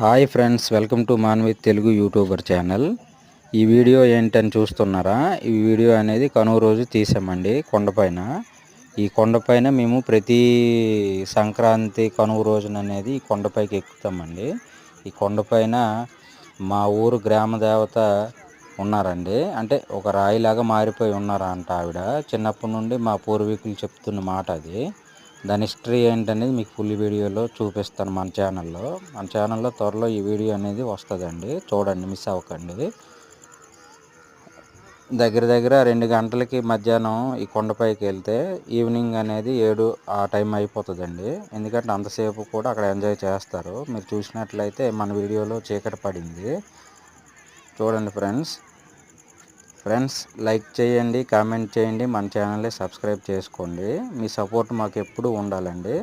Hi friends, welcome to Manvith Telugu YouTuber channel. ఈ video ఏంటని చూస్తున్నారా? ఈ వీడియో అనేది కనుమ రోజు తీసామండి కొండపైన. ఈ కొండపైన మేము ప్రతి సంక్రాంతి కనుమ రోజున అనేది ఈ కొండపైకి ఎక్కుతామండి. ఈ కొండపైన మా ఊరు గ్రామ దేవత ఉన్నారండి. అంటే ఒక రాయిలాగా మారిపోయి ఉన్నారంట ఆవిడ. చిన్నప్పటి నుండి మా పూర్వీకులు చెప్తున్న మాట అది. దాని హిస్టరీ ఏంటనేది మీకు ఫుల్ వీడియోలో చూపిస్తాను మన ఛానల్లో త్వరలో ఈ వీడియో అనేది వస్తుందండి. చూడండి, మిస్ అవ్వకండి. దగ్గర దగ్గర 2 గంటలకి మధ్యాహ్నం ఈ కొండపైకి వెళ్తే ఈవినింగ్ అనేది 7 ఆ టైం అయిపోతుందండి. ఎందుకంటే అంతసేపు కూడా అక్కడ ఎంజాయ్ చేస్తారు. మీరు చూసినట్లయితే మన వీడియోలో చీకటి పడింది. చూడండి ఫ్రెండ్స్ లైక్ చేయండి, కామెంట్ చేయండి, మన ఛానల్ని సబ్స్క్రైబ్ చేసుకోండి. మీ సపోర్ట్ మాకు ఎప్పుడూ ఉండాలండి.